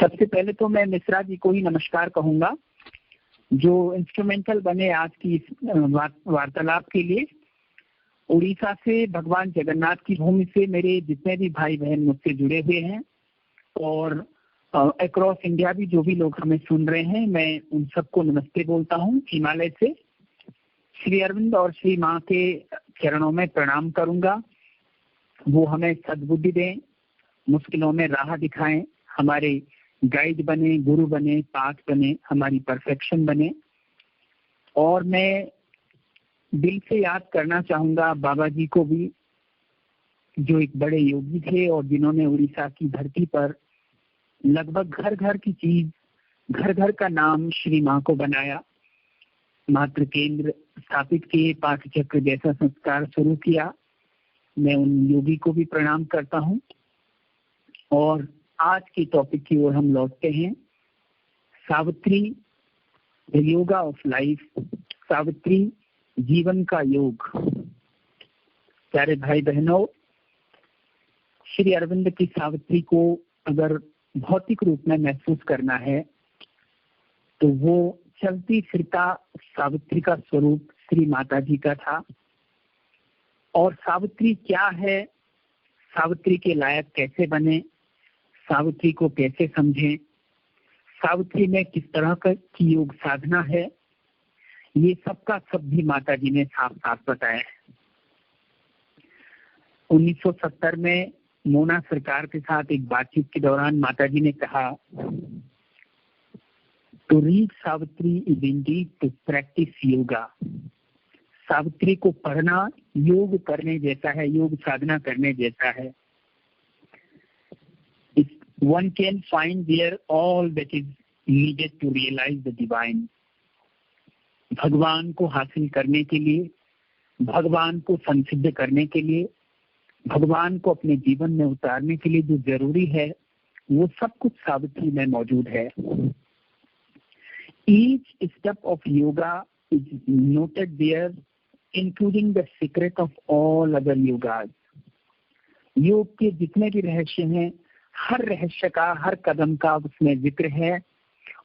सबसे पहले तो मैं मिश्रा जी को ही नमस्कार कहूंगा जो इंस्ट्रूमेंटल बने आज की इस वार्तालाप के लिए। उड़ीसा से भगवान जगन्नाथ की भूमि से मेरे जितने भी भाई बहन मुझसे जुड़े हुए हैं और अक्रॉस इंडिया भी जो भी लोग हमें सुन रहे हैं, मैं उन सबको नमस्ते बोलता हूँ हिमालय से। श्री अरविंद और श्री माँ के चरणों में प्रणाम करूंगा। वो हमें सद्बुद्धि दें, मुश्किलों में राह दिखाएं, हमारे गाइड बने, गुरु बने, पाथ बने, हमारी परफेक्शन बने। और मैं दिल से याद करना चाहूंगा बाबा जी को भी, जो एक बड़े योगी थे और जिन्होंने उड़ीसा की धरती पर लगभग घर घर की चीज, घर घर का नाम श्री माँ को बनाया, मातृ केंद्र स्थापित किए, पाठचक्र जैसा संस्कार शुरू किया। मैं उन योगी को भी प्रणाम करता हूँ। और आज के टॉपिक की ओर हम लौटते हैं। Savitri, the yoga of life, Savitri जीवन का योग। प्यारे भाई बहनों, श्री अरविंद की सावित्री को अगर भौतिक रूप में महसूस करना है तो वो चलती फिरता सावित्री का स्वरूप श्री माता जी का था। और सावित्री क्या है, सावित्री के लायक कैसे बने, सावित्री को कैसे समझें, सावित्री में किस तरह की योग साधना है, ये सबका सब भी माता जी ने साफ साफ बताया है। 1970 में मोना सरकार के साथ एक बातचीत के दौरान माता जी ने कहा, to read Savitri is indeed to practise yoga. Savitri को पढ़ना योग करने जैसा है, योग साधना करने जैसा है। One can find there all that is needed to realize the divine. भगवान को हासिल करने के लिए, भगवान को संसिद्ध करने के लिए, भगवान को अपने जीवन में उतारने के लिए जो जरूरी है वो सब कुछ सावित्री में मौजूद है। Each step of yoga is noted there, including the secret of all other yogas. योग के जितने भी रहस्य हैं, हर रहस्य का, हर कदम का उसमें जिक्र है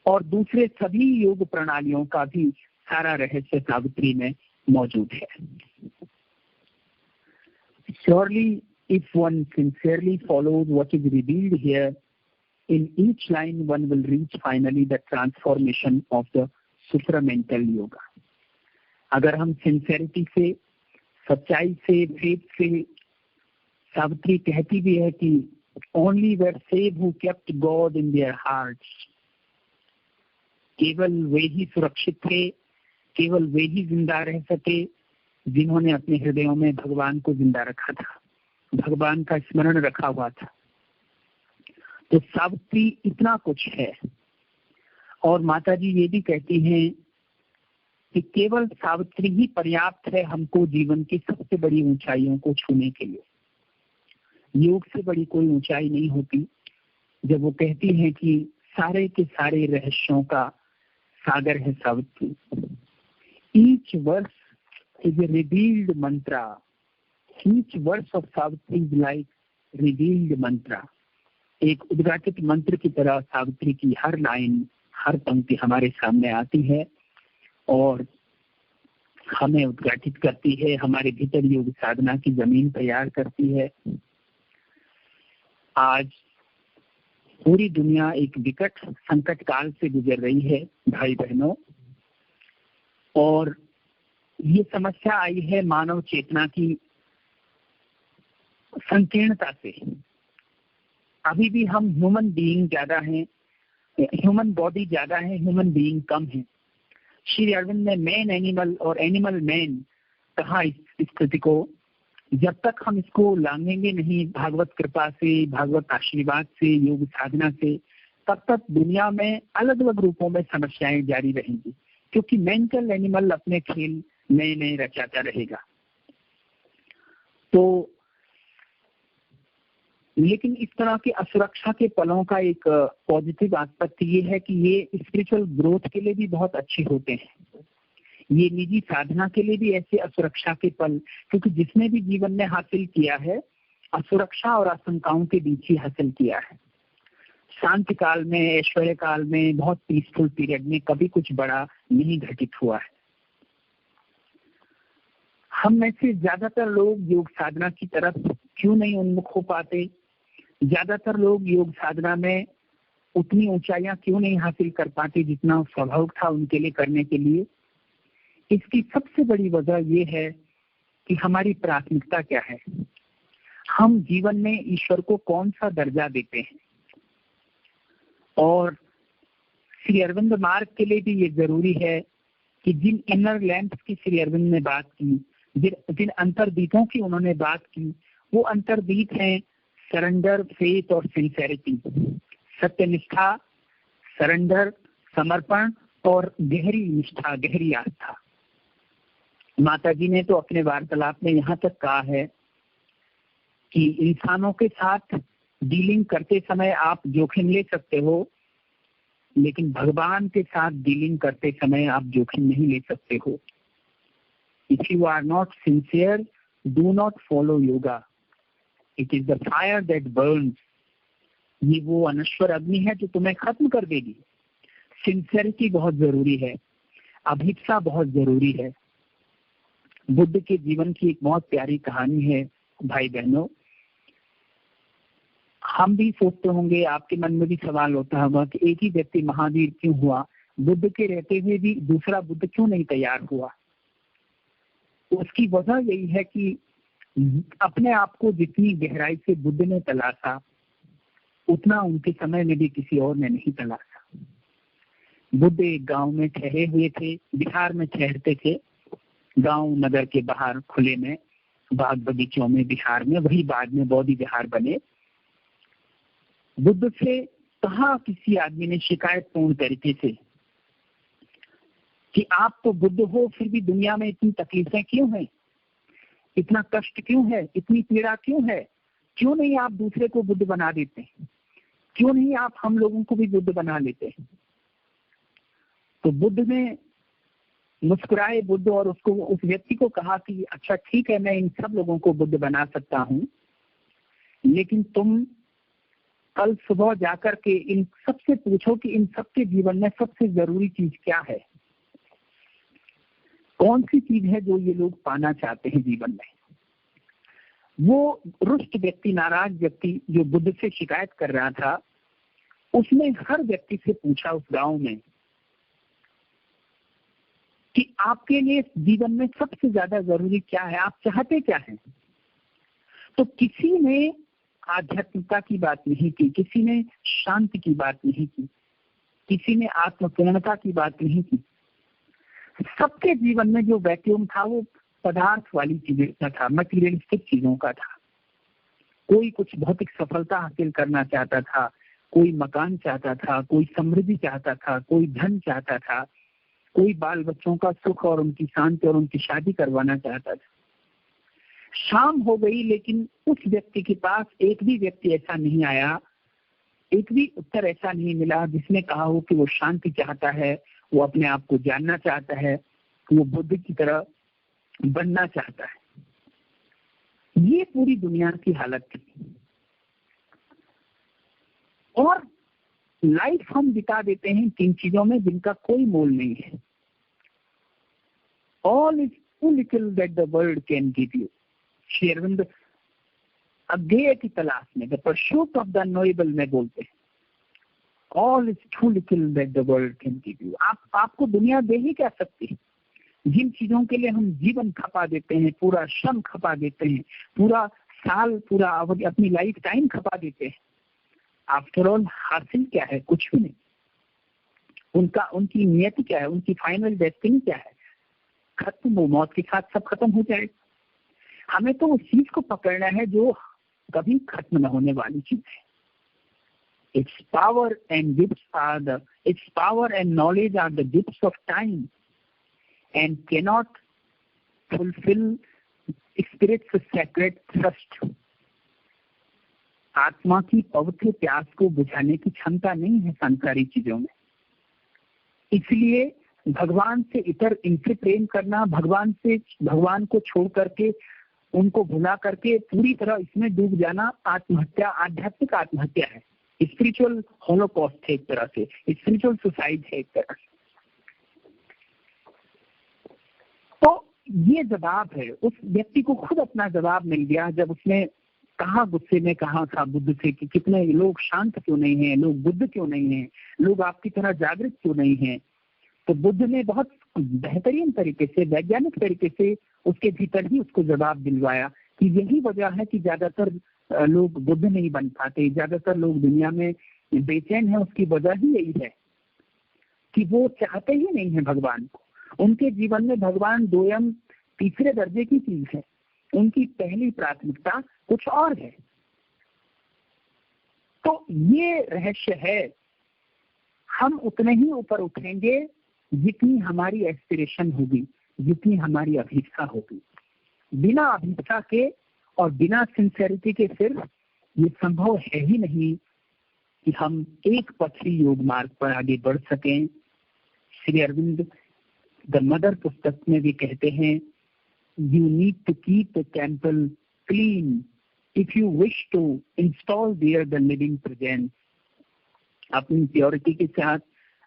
और दूसरे सभी योग प्रणालियों का भी सारा रहस्य सावित्री में मौजूद है। Surely, if one sincerely follows what is revealed here, in each line one will reach finally the transformation of the supramental yoga. अगर हम सिंसेरिटी से, सच्चाई से, फेथ से, सावित्री कहती भी है कि only were saved who kept God in their hearts. केवल वे ही सुरक्षित थे, केवल वे ही जिंदा रह सके जिन्होंने अपने हृदयों में भगवान को जिंदा रखा था, भगवान का स्मरण रखा हुआ था। तो सावित्री इतना कुछ है। और माता जी ये भी कहती हैं कि केवल सावित्री ही पर्याप्त है हमको जीवन की सबसे बड़ी ऊंचाइयों को छूने के लिए। योग से बड़ी कोई ऊंचाई नहीं होती। जब वो कहती हैं कि सारे के सारे रहस्यों का सागर है Savitri. Each verse is a revealed mantra, each verse of Savitri is like revealed mantra. एक उद्घाटित मंत्र की तरह सावित्री की हर लाइन, हर पंक्ति हमारे सामने आती है और हमें उद्घाटित करती है, हमारे भीतर योग साधना की जमीन तैयार करती है। आज पूरी दुनिया एक विकट संकट काल से गुजर रही है भाई बहनों, और ये समस्या आई है मानव चेतना की संकीर्णता से। अभी भी हम ह्यूमन बीइंग ज्यादा हैं, ह्यूमन बॉडी ज्यादा है, ह्यूमन बीइंग कम है। श्री अरविंद ने मैन एनिमल और एनिमल मैन कहा इस स्थिति को। जब तक हम इसको लांघेंगे नहीं भागवत कृपा से, भागवत आशीर्वाद से, योग साधना से, तब तक दुनिया में अलग अलग रूपों में समस्याएं जारी रहेंगी, क्योंकि मेंटल एनिमल अपने खेल नए नए रचाता रहेगा। तो लेकिन इस तरह की असुरक्षा के पलों का एक पॉजिटिव एस्पेक्ट ये है कि ये स्पिरिचुअल ग्रोथ के लिए भी बहुत अच्छे होते हैं। ये निजी साधना के लिए भी ऐसे असुरक्षा के पल, क्योंकि जिसने भी जीवन में हासिल किया है असुरक्षा और आशंकाओं के बीच ही हासिल किया है। शांति काल में, ऐश्वर्य काल में, बहुत पीसफुल पीरियड में कभी कुछ बड़ा नहीं घटित हुआ है। हम में से ज्यादातर लोग योग साधना की तरफ क्यों नहीं उन्मुख हो पाते? ज्यादातर लोग योग साधना में उतनी ऊंचाइयां क्यों नहीं हासिल कर पाते जितना स्वाभाविक था उनके लिए करने के लिए? इसकी सबसे बड़ी वजह यह है कि हमारी प्राथमिकता क्या है, हम जीवन में ईश्वर को कौन सा दर्जा देते हैं। और श्री अरविंद मार्ग के लिए भी ये जरूरी है कि जिन इनर लैंप्स की श्री अरविंद ने बात की, जिन अंतर्दीपों की उन्होंने बात की, वो अंतर्दीप हैं सरेंडर, फेथ और सिंसेरिटी, सत्यनिष्ठा, सरेंडर, समर्पण और गहरी निष्ठा, गहरी आस्था। माता जी ने तो अपने वार्तालाप में यहाँ तक कहा है कि इंसानों के साथ डीलिंग करते समय आप जोखिम ले सकते हो, लेकिन भगवान के साथ डीलिंग करते समय आप जोखिम नहीं ले सकते हो। If you are not sincere, do not follow yoga. It is the fire that burns. ये वो अनश्वर अग्नि है जो तुम्हें खत्म कर देगी। सिंसियरिटी बहुत जरूरी है, अभिप्सा बहुत जरूरी है। बुद्ध के जीवन की एक बहुत प्यारी कहानी है भाई बहनों। हम भी सोचते होंगे, आपके मन में भी सवाल होता होगा कि एक ही व्यक्ति महावीर क्यों हुआ, बुद्ध के रहते हुए भी दूसरा बुद्ध क्यों नहीं तैयार हुआ? उसकी वजह यही है कि अपने आप को जितनी गहराई से बुद्ध ने तलाशा, उतना उनके समय में भी किसी और ने नहीं तलाशा। बुद्ध एक गांव में ठहरे हुए थे, बिहार में ठहरते थे, गांव नगर के बाहर खुले में, बाग बगीचों में बिहार में, वही बाद में बौद्ध विहार बने। बुद्ध से कहा किसी आदमी ने शिकायतपूर्ण तरीके से कि आप तो बुद्ध हो, फिर भी दुनिया में इतनी तकलीफें क्यों हैं, इतना कष्ट क्यों है, इतनी पीड़ा क्यों है? क्यों नहीं आप दूसरे को बुद्ध बना देते? क्यों नहीं आप हम लोगों को भी बुद्ध बना लेते? तो बुद्ध ने मुस्कुराए बुद्ध और उसको, उस व्यक्ति को कहा कि अच्छा ठीक है, मैं इन सब लोगों को बुद्ध बना सकता हूँ, लेकिन तुम कल सुबह जाकर के इन सबसे पूछो कि इन सबके जीवन में सबसे जरूरी चीज क्या है, कौन सी चीज है जो ये लोग पाना चाहते हैं जीवन में। वो रुष्ट व्यक्ति, नाराज व्यक्ति जो बुद्ध से शिकायत कर रहा था, उसने हर व्यक्ति से पूछा उस गांव में कि आपके लिए जीवन में सबसे ज्यादा जरूरी क्या है, आप चाहते क्या हैं? तो किसी ने आध्यात्मिकता की बात नहीं की, किसी ने शांति की बात नहीं की, किसी ने आत्मपूर्णता की बात नहीं की। सबके जीवन में जो वैक्यूम था वो पदार्थ वाली चीजें का था, मटीरियलिस्टिक चीजों का था। कोई कुछ भौतिक सफलता हासिल करना चाहता था, कोई मकान चाहता था, कोई समृद्धि चाहता था, कोई धन चाहता था, कोई बाल बच्चों का सुख और उनकी शांति और उनकी शादी करवाना चाहता था। शाम हो गई, लेकिन उस व्यक्ति के पास एक भी व्यक्ति ऐसा नहीं आया, एक भी उत्तर ऐसा नहीं मिला जिसने कहा हो कि वो शांति चाहता है, वो अपने आप को जानना चाहता है, वो बुद्ध की तरह बनना चाहता है। ये पूरी दुनिया की हालत थी। और लाइफ हम बिता देते हैं तीन चीजों में जिनका कोई मोल नहीं है। All is too little that the world can give you. Shri Aurobindo अज्ञेय की तलाश में, the pursuit of the knowable में बोलते हैं, all is too little that the world can give you. आपको दुनिया दे ही क्या सकती है? जिन चीजों के लिए हम जीवन खपा देते हैं, पूरा श्रम खपा देते हैं, पूरा साल, पूरा अवधि, अपनी लाइफ टाइम खपा देते हैं, आफ्टर ऑल हासिल क्या है? कुछ भी नहीं। उनकी नियति क्या है? उनकी फाइनल डेस्टिनी क्या है? खत्म, वो मौत के साथ सब खत्म हो जाएगा। हमें तो उस चीज को पकड़ना है जो कभी खत्म न होने वाली चीज है। Its power and gifts are the, its power and knowledge are the gifts of time and cannot fulfil spirit's sacred thirst. आत्मा की पवित्र प्यास को बुझाने की क्षमता नहीं है सांसारिक चीजों में। इसलिए भगवान से इनसे प्रेम करना, भगवान को छोड़ करके, उनको भुला करके पूरी तरह इसमें डूब जाना आत्महत्या, आध्यात्मिक आत्महत्या है। स्पिरिचुअल होलोकॉस्ट है एक तरह से, स्पिरिचुअल सुसाइड है एक तरह से। तो ये जवाब है, उस व्यक्ति को खुद अपना जवाब मिल गया जब उसने कहा, गुस्से में कहा था बुद्ध से कि कितने लोग शांत क्यों नहीं हैं, लोग बुद्ध क्यों नहीं हैं, लोग आपकी तरह जागृत क्यों नहीं हैं। तो बुद्ध ने बहुत बेहतरीन तरीके से, वैज्ञानिक तरीके से उसके भीतर ही उसको जवाब दिलवाया कि यही वजह है कि ज्यादातर लोग बुद्ध नहीं बन पाते, ज्यादातर लोग दुनिया में बेचैन है। उसकी वजह ही यही है कि वो चाहते ही नहीं है भगवान को। उनके जीवन में भगवान दोयम तीसरे दर्जे की चीज है, उनकी पहली प्राथमिकता कुछ और है। तो ये रहस्य है। हम उतने ही ऊपर उठेंगे जितनी हमारी एस्पिरेशन होगी, जितनी हमारी अभिप्सा होगी। बिना अभिप्सा के और बिना सिंसेरिटी के सिर्फ ये संभव है ही नहीं कि हम एक पथरी योग मार्ग पर आगे बढ़ सकें। श्री अरविंद द मदर पुस्तक में भी कहते हैं, you need to keep the temple clean if you wish to install there the living presence. अपनी प्योरिटी के साथ,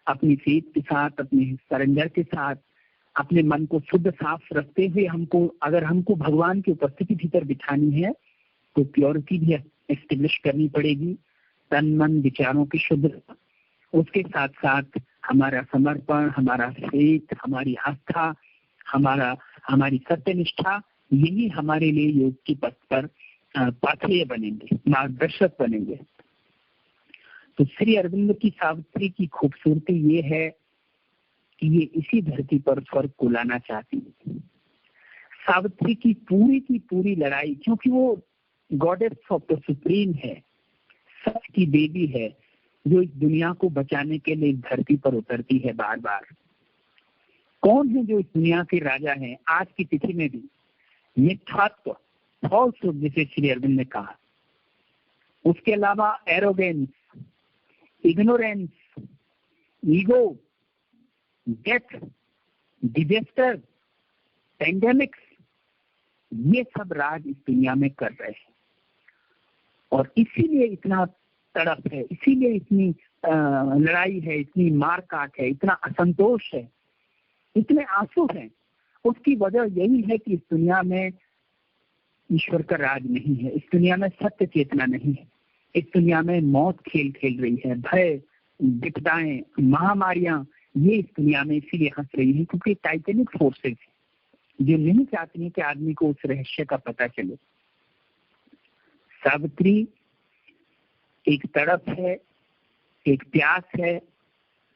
अपनी फेथ के साथ, अपने सरेंडर के साथ, अपने मन को शुद्ध साफ रखते हुए अगर हमको भगवान की उपस्थिति भीतर बिठानी है तो प्योरिटी भी एस्टेब्लिश करनी पड़ेगी, तन मन विचारों की शुद्धता, उसके साथ साथ हमारा समर्पण, हमारा फेथ, हमारी आस्था, हमारी सत्यनिष्ठा, यही हमारे लिए योग के पथ पर पाथेय बनेंगे, मार्गदर्शक बनेंगे। तो श्री अरविंद की सावित्री की खूबसूरती ये है कि ये इसी धरती पर स्वर्ग को लाना चाहती है। सावित्री की पूरी लड़ाई, क्योंकि वो गॉडेस ऑफ द सुप्रीम है, सच की देवी है, जो इस दुनिया को बचाने के लिए इस धरती पर उतरती है बार बार। कौन है जो इस दुनिया के राजा हैं आज की तिथि में भी? मिथ्यात्व, फॉल्सहुड, जिसे श्री अरविंद ने कहा। उसके अलावा arrogance, ignorance, ego, death, disaster, pandemics, ये सब राज इस दुनिया में कर रहे हैं। और इसीलिए इतना तड़प है, इसीलिए इतनी लड़ाई है, इतनी मार काट है, इतना असंतोष है, इतने आंसू हैं। उसकी वजह यही है कि इस दुनिया में ईश्वर का राज नहीं है, इस दुनिया में सत्य चेतना नहीं है, इस दुनिया में मौत खेल खेल रही है, भय, विपदाएं, महामारियां, ये इस दुनिया में इसीलिए हंस रही है क्योंकि टाइटेनिक फोर्सेस जो नहीं चाहती है कि आदमी को उस रहस्य का पता चले। सावित्री एक तड़प है, एक प्यास है,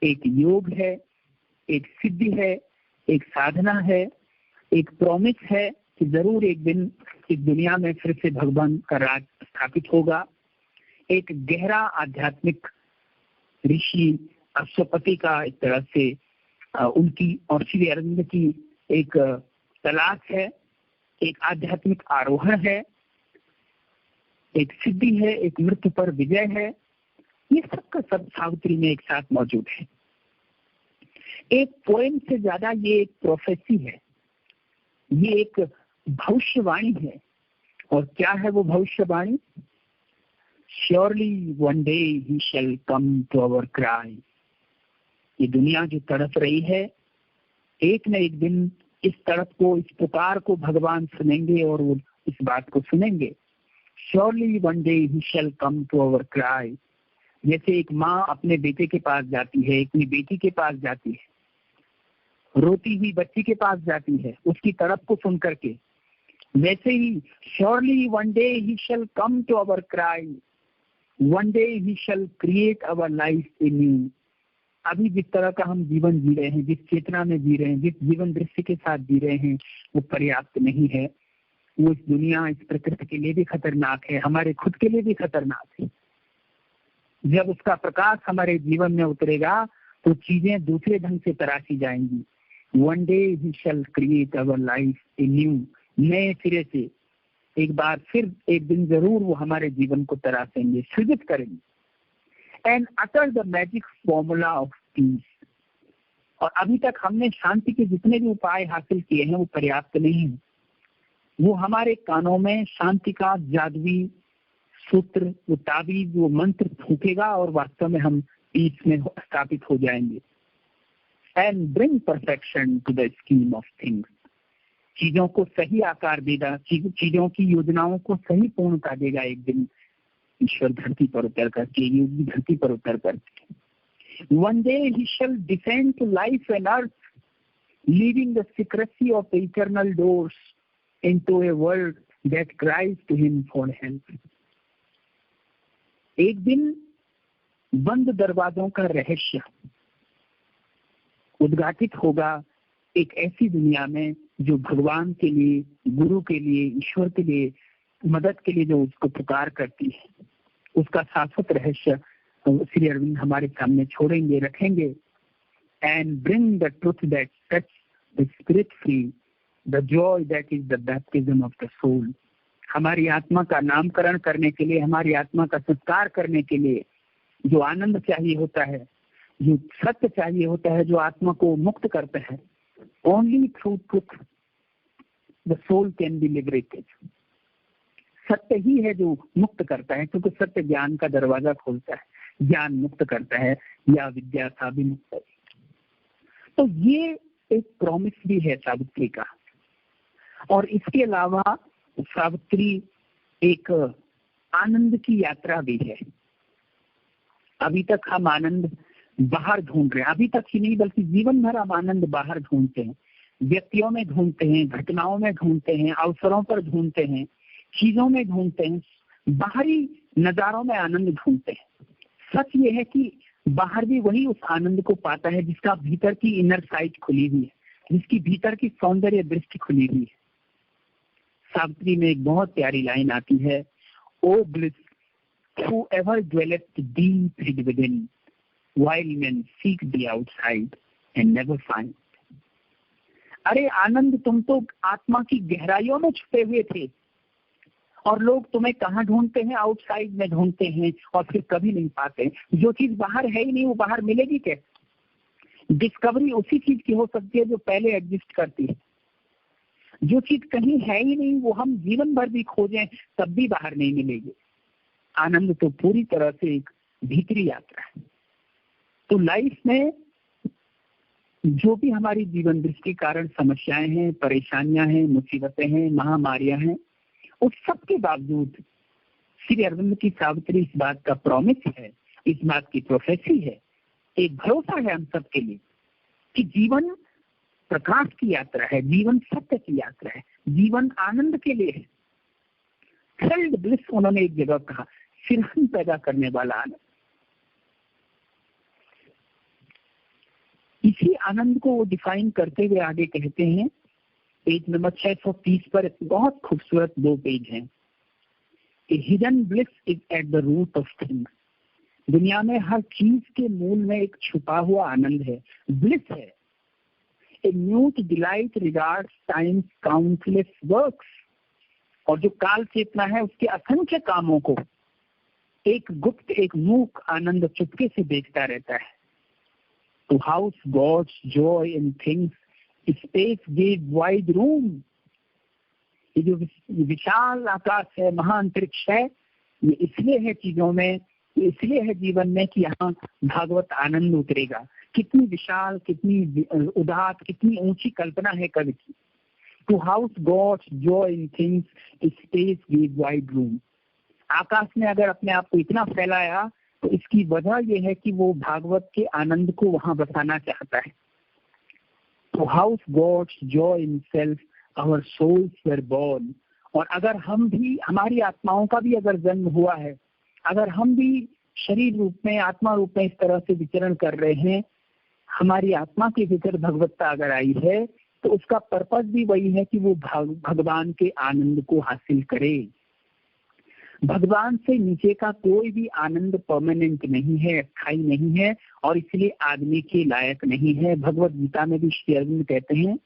एक योग है, एक सिद्धि है, एक साधना है, एक प्रॉमिस है कि जरूर एक दिन इस दुनिया में फिर से भगवान का राज स्थापित होगा। एक गहरा आध्यात्मिक ऋषि अश्वपति का एक तरह से उनकी और श्री अरविंद की एक तलाश है, एक आध्यात्मिक आरोहण है, एक सिद्धि है, एक मृत्यु पर विजय है। ये सब का सब सावित्री में एक साथ मौजूद है। एक पोएम से ज्यादा ये एक प्रोफेसी है, ये एक भविष्यवाणी है। और क्या है वो भविष्यवाणी? Surely one day he shall come to our cry. ये दुनिया जो तड़प रही है, एक न एक दिन इस तड़प को, इस पुकार को भगवान सुनेंगे और वो इस बात को सुनेंगे। Surely one day he shall come to our cry. जैसे एक माँ अपने बेटे के पास जाती है, अपनी बेटी के पास जाती है, रोती हुई बच्ची के पास जाती है उसकी तड़प को सुन करके, वैसे ही surely one day he shall come to our cry, one day he shall create our life in new. अभी जिस तरह का हम जीवन जी रहे हैं, जिस चेतना में जी रहे हैं, जिस जीवन दृश्य के साथ जी रहे हैं, वो पर्याप्त नहीं है। वो इस दुनिया, इस प्रकृति के लिए भी खतरनाक है, हमारे खुद के लिए भी खतरनाक है। जब उसका प्रकाश हमारे जीवन में उतरेगा तो चीजें दूसरे ढंग से तराशी जाएंगी। One day he shall create our life in new. नए सिरे से एक बार फिर एक दिन जरूर वो हमारे जीवन को तराशेंगे, सृजित करेंगे। And utter the magic formula of peace. और अभी तक हमने शांति के जितने भी उपाय हासिल किए हैं वो पर्याप्त नहीं है। वो हमारे कानों में शांति का जादुई सूत्र, वो ताबीज, वो मंत्र फूकेगा और वास्तव में हम पीस में स्थापित हो जाएंगे। And bring perfection to the scheme of things, चीजों को सही आकार देगा, चीजों की योजनाओं को सही पूर्णता देगा एक दिन ईश्वर धरती पर उतर करके, योगी धरती पर उतर करके। One day he shall descend to life and earth, leaving the secrecy of the eternal doors into a world that cries to him for help. एक दिन बंद दरवाजों का रहस्य उद्घाटित होगा एक ऐसी दुनिया में जो भगवान के लिए, गुरु के लिए, ईश्वर के लिए, मदद के लिए जो उसको पुकार करती है। उसका शाश्वत रहस्य श्री अरविंद हमारे सामने छोड़ेंगे, रखेंगे। And bring the truth that sets the spirit free, the joy that is the baptism of the soul. हमारी आत्मा का नामकरण करने के लिए, हमारी आत्मा का संस्कार करने के लिए जो आनंद चाहिए होता है, जो सत्य चाहिए होता है, जो आत्मा को मुक्त करते हैं, only through truth the soul can be liberated. सत्य ही है जो मुक्त करता है, क्योंकि सत्य ज्ञान का दरवाजा खोलता है, ज्ञान मुक्त करता है, या विद्या सा भी मुक्त है। तो ये एक प्रॉमिस भी है सावित्री का। और इसके अलावा सावित्री एक आनंद की यात्रा भी है। अभी तक हम आनंद बाहर ढूंढ रहे हैं, अभी तक ही नहीं बल्कि जीवन भर हम आनंद बाहर ढूंढते हैं, व्यक्तियों में ढूंढते हैं, घटनाओं में ढूंढते हैं, अवसरों पर ढूंढते हैं, चीजों में ढूंढते हैं, बाहरी नजारों में आनंद ढूंढते हैं। सच ये है कि बाहर भी वही उस आनंद को पाता है जिसका भीतर की इनर साइट खुली हुई है, जिसकी भीतर की सौंदर्य दृष्टि खुली हुई है। सावित्री में एक बहुत प्यारी लाइन आती है, ओ bliss whoever dwelleth deep within, while men seek the outside and never find। अरे आनंद, तुम तो आत्मा की गहराइयों में छुपे हुए थे और लोग तुम्हें कहाँ ढूंढते हैं? आउटसाइड में ढूंढते हैं और फिर कभी नहीं पाते। जो चीज बाहर है ही नहीं वो बाहर मिलेगी कैसे? डिस्कवरी उसी चीज की हो सकती है जो पहले एग्जिस्ट करती है। जो चीज कहीं है ही नहीं वो हम जीवन भर भी खोजें तब भी बाहर नहीं मिलेगी। आनंद तो पूरी तरह से एक भीतरी यात्रा है। तो लाइफ में जो भी हमारी जीवन दृष्टि कारण समस्याएं हैं, परेशानियां हैं, मुसीबतें हैं, महामारियां हैं, उस सब के बावजूद श्री अरविंद की सावित्री इस बात का प्रॉमिस है, इस बात की प्रोफेसी है, एक भरोसा है हम सब के लिए कि जीवन प्रकाश की यात्रा है, जीवन सत्य की यात्रा है, जीवन आनंद के लिए है। फिल्ड ब्लिस उन्होंने एक जगह कहा, सिरहन पैदा करने वाला आनंद। इसी आनंद को वो डिफाइन करते हुए आगे कहते हैं, पेज नंबर 630 पर बहुत खूबसूरत 2 पेज हैं। A hidden bliss is at the root of things. दुनिया में हर चीज के मूल में एक छुपा हुआ आनंद है, ब्लिस है। A mute delight regards times countless works. और जो काल चेतना है उसके असंख्य कामों को एक गुप्त, एक मूक आनंद चुपके से देखता रहता है। To house God's joy in things space give wide room. ये जो विशाल आकाश है, महाअंतरिक्ष है, ये इसलिए है चीजों में, इसलिए है जीवन में कि यहाँ भागवत आनंद उतरेगा। कितनी विशाल, कितनी उदात, कितनी ऊंची कल्पना है कवि की। To house God's joy in things space give wide room. आकाश ने अगर अपने आप को इतना फैलाया तो इसकी वजह यह है कि वो भागवत के आनंद को वहां बसाना चाहता है। To house God's joy in self our souls were born. और अगर हम भी, हमारी आत्माओं का भी अगर जन्म हुआ है, अगर हम भी शरीर रूप में, आत्मा रूप में इस तरह से विचरण कर रहे हैं, हमारी आत्मा के भीतर भगवत्ता अगर आई है तो उसका पर्पस भी वही है कि वो भगवान के आनंद को हासिल करे। भगवान से नीचे का कोई भी आनंद परमानेंट नहीं है, अस्थायी नहीं है और इसलिए आदमी के लायक नहीं है। भगवत गीता में भी श्री अरविंद कहते हैं,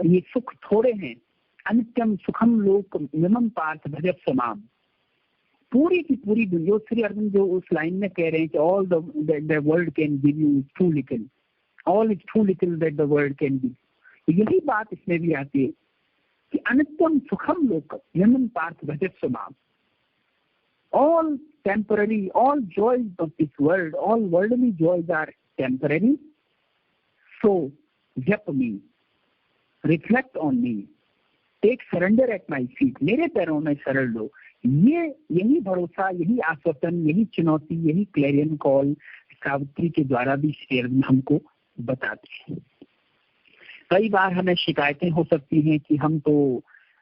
ये सुख थोड़े हैं, अनित्यम सुखम लोक मिमम पार्थ भजत समाम। पूरी की पूरी दुनिया, श्री अरविंद जो उस लाइन में कह रहे हैं कि all the world can give you too little, all is too little that the world can give. यही बात इसमें भी आती है कि अनित्यम सुखम लोक मिमम पार्थ भजत समाम। all temporary, all joys of this world, all worldly joys are temporary. So jap me, reflect on me, take surrender at my feet, मेरे पैरों में शरण लो। यही भरोसा, यही आश्वासन, यही चुनौती, यही क्लेरियन कॉल सावित्री के द्वारा भी श्री अरविंद हमको बताते हैं। कई बार हमें शिकायतें हो सकती हैं कि हम तो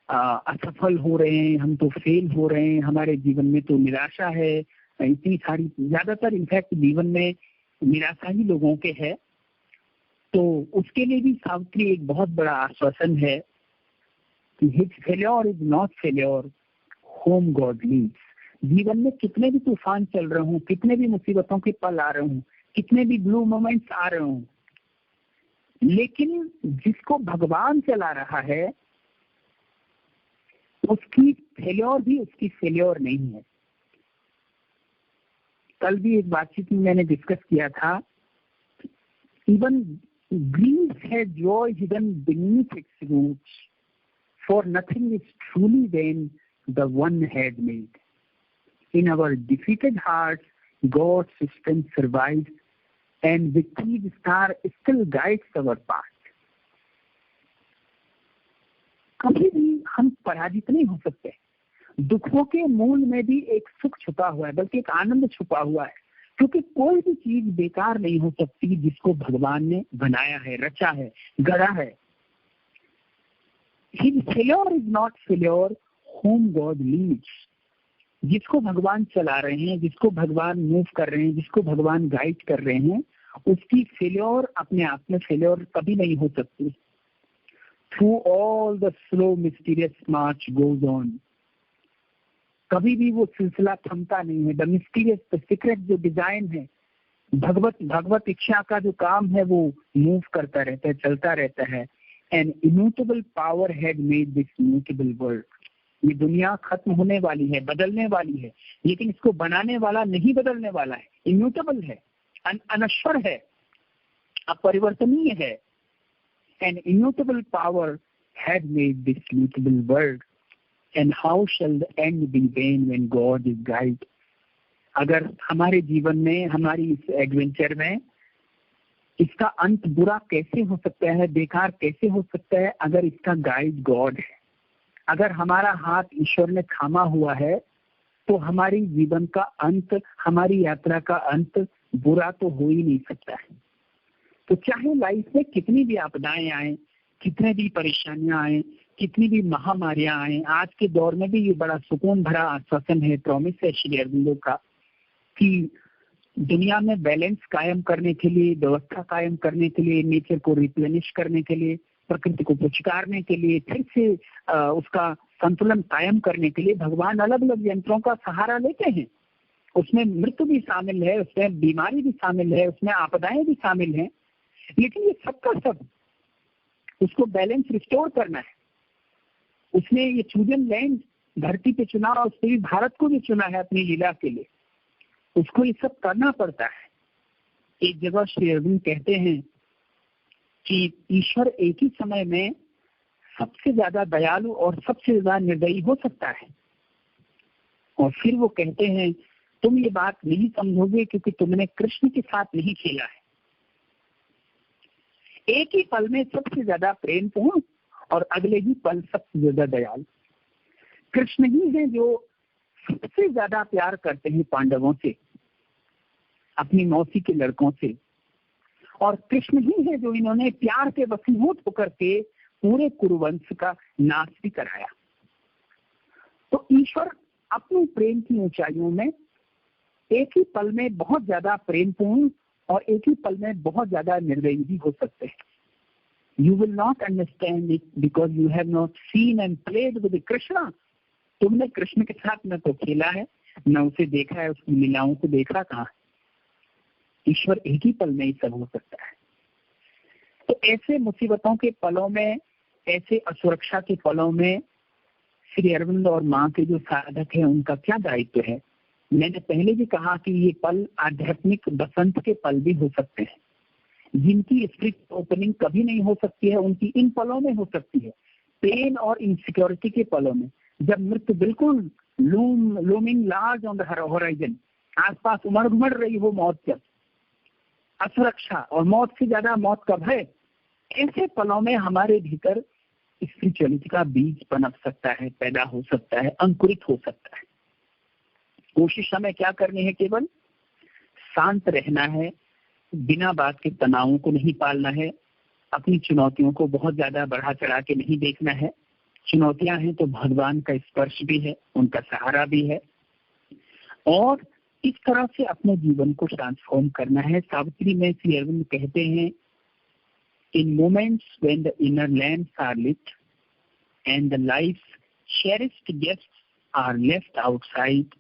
असफल हो रहे हैं, हम तो फेल हो रहे हैं, हमारे जीवन में तो निराशा है, इतनी सारी, ज्यादातर इनफैक्ट जीवन में निराशा ही लोगों के है। तो उसके लिए भी सावित्री एक बहुत बड़ा आश्वासन है कि his failure is not failure whom God leads. जीवन में कितने भी तूफान चल रहे हों, कितने भी मुसीबतों के पल आ रहे हों, कितने भी ब्लू मोमेंट्स आ रहे हों, लेकिन जिसको भगवान चला रहा है उसकी फेल्योर भी उसकी फेल्योर नहीं है। कल भी एक बातचीत में मैंने डिस्कस किया था, इवन ग्रीफ है joy hidden beneath its roots, for nothing is truly then the one had made. In our defeated hearts God's strength survives and victory's star still guides our path. कभी भी हम पराजित नहीं हो सकते। दुखों के मूल में भी एक सुख छुपा हुआ है, बल्कि एक आनंद छुपा हुआ है, क्योंकि कोई भी चीज बेकार नहीं हो सकती जिसको भगवान ने बनाया है, रचा है, गढ़ा है। His failure is not failure whom God leads। जिसको भगवान चला रहे हैं, जिसको भगवान मूव कर रहे हैं, जिसको भगवान गाइड कर रहे हैं, उसकी फेल्योर अपने आप में फेल्योर कभी नहीं हो सकती। Through all the slow mysterious march goes on। कभी भी वो सिलसिला थमता नहीं है। द मिस्टीरियस, द सीक्रेट जो डिजाइन है, भगवत इच्छा का जो काम है वो मूव करता रहता है, चलता रहता है। An immutable power had made this immutable world. ये दुनिया खत्म होने वाली है, बदलने वाली है, लेकिन इसको बनाने वाला नहीं बदलने वाला है, इम्यूटेबल है, अनश्वर है, अपरिवर्तनीय है। An immutable power had made this mutable world, and how shall the end be vain when God is guide। अगर हमारे जीवन में, हमारी इस एडवेंचर में इसका अंत बुरा कैसे हो सकता है, बेकार कैसे हो सकता है, अगर इसका गाइड गॉड है, अगर हमारा हाथ ईश्वर ने थामा हुआ है, तो हमारी जीवन का अंत, हमारी यात्रा का अंत बुरा तो हो ही नहीं सकता है। तो चाहे लाइफ में कितनी भी आपदाएं आए, कितने भी परेशानियां आए, कितनी भी महामारियां आए, आज के दौर में भी ये बड़ा सुकून भरा आश्वासन है, प्रॉमिस है श्री अरविंदो का कि दुनिया में बैलेंस कायम करने के लिए, व्यवस्था कायम करने के लिए, नेचर को रिप्लेनिश करने के लिए, प्रकृति को पुचकारने के लिए, फिर से उसका संतुलन कायम करने के लिए भगवान अलग अलग यंत्रों का सहारा लेते हैं। उसमें मृत्यु भी शामिल है, उसमें बीमारी भी शामिल है, उसमें आपदाएं भी शामिल हैं, लेकिन ये सबका सब उसको बैलेंस रिस्टोर करना है। उसने ये चूजन लैंड धरती पे चुना, और उसने भी भारत को भी चुना है अपनी लीला के लिए। उसको ये सब करना पड़ता है। एक जगह श्री अरविंद कहते हैं कि ईश्वर एक ही समय में सबसे ज्यादा दयालु और सबसे ज्यादा निर्दयी हो सकता है। और फिर वो कहते हैं, तुम ये बात नहीं समझोगे क्योंकि तुमने कृष्ण के साथ नहीं खेला है। एक ही पल में सबसे ज्यादा प्रेमपूर्ण और अगले ही पल सबसे ज्यादा दयालु। कृष्ण ही है जो सबसे ज्यादा प्यार करते हैं पांडवों से, अपनी मौसी के लड़कों से, और कृष्ण ही है जो इन्होंने प्यार के वसीभूत होकर के पूरे कुरुवंश का नाश भी कराया। तो ईश्वर अपने प्रेम की ऊंचाइयों में एक ही पल में बहुत ज्यादा प्रेमपूर्ण और एक ही पल में बहुत ज्यादा निर्दयी भी हो सकते हैं। You will not understand it because you have not seen and played with Krishna. तुमने कृष्ण के साथ न तो खेला है, न उसे देखा है, उसकी लीलाओं को देखा कहाँ। ईश्वर एक ही पल में ही सब हो सकता है। तो ऐसे मुसीबतों के पलों में, ऐसे असुरक्षा के पलों में श्री अरविंद और माँ के जो साधक हैं उनका क्या दायित्व है। मैंने पहले भी कहा कि ये पल आध्यात्मिक बसंत के पल भी हो सकते हैं। जिनकी स्पिरिट ओपनिंग कभी नहीं हो सकती है, उनकी इन पलों में हो सकती है, पेन और इनसिक्योरिटी के पलों में, जब मृत्यु बिल्कुल looming large on the horizon, आसपास उमड़ रही हो मौत, जब असुरक्षा और मौत से ज्यादा मौत का भय, ऐसे पलों में हमारे भीतर स्पिरिचुअलिटी का बीज पनप सकता है, पैदा हो सकता है, अंकुरित हो सकता है। कोशिश हमें क्या करनी है? केवल शांत रहना है, बिना बात के तनावों को नहीं पालना है, अपनी चुनौतियों को बहुत ज्यादा बढ़ा चढ़ा के नहीं देखना है। चुनौतियां हैं तो भगवान का स्पर्श भी है, उनका सहारा भी है, और इस तरह से अपने जीवन को ट्रांसफॉर्म करना है। सावित्री में श्री अरविंद कहते हैं, in moments when the inner lamps are lit and the life's cherished guests are left outside,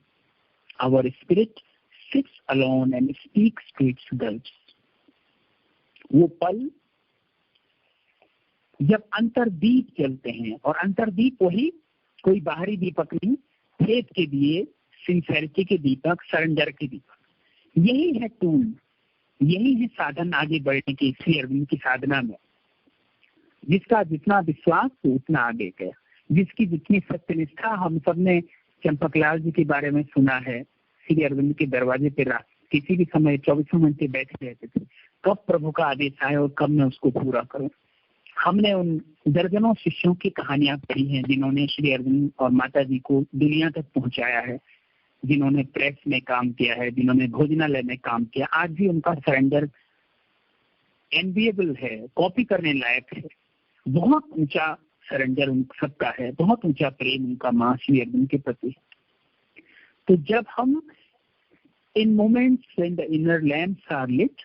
our spirit sits alone and speaks to its gulfs. वो पल जब अंतरदीप जलते हैं, और अंतरदीप वही कोई बाहरी दीपक नहीं, फेथ के दिए, सिंसेरिटी के दीपक, सरेंडर के दीपक, यही है टूल, यही है साधन आगे बढ़ने की श्री अरविंद की साधना में। जिसका जितना विश्वास तो उतना आगे गया, जिसकी जितनी सत्यनिष्ठा। हम सब ने चंपकलाल जी के बारे में सुना है, श्री अरविंद के दरवाजे पे किसी भी समय 24 घंटे बैठे रहते थे, कब प्रभु का आदेश आए और कब मैं उसको पूरा करूं। हमने उन दर्जनों शिष्यों की कहानियां पढ़ी हैं जिन्होंने श्री अरविंद और माता जी को दुनिया तक पहुंचाया है, जिन्होंने प्रेस में काम किया है, जिन्होंने भोजनालय में काम किया। आज भी उनका सरेंडर एनविएबल है, कॉपी करने लायक है। बहुत ऊंचा सरेंडर उन सबका है, बहुत ऊंचा प्रेम उनका मां श्री अरविंद के प्रति। तो जब हम in moments when the inner lamps are lit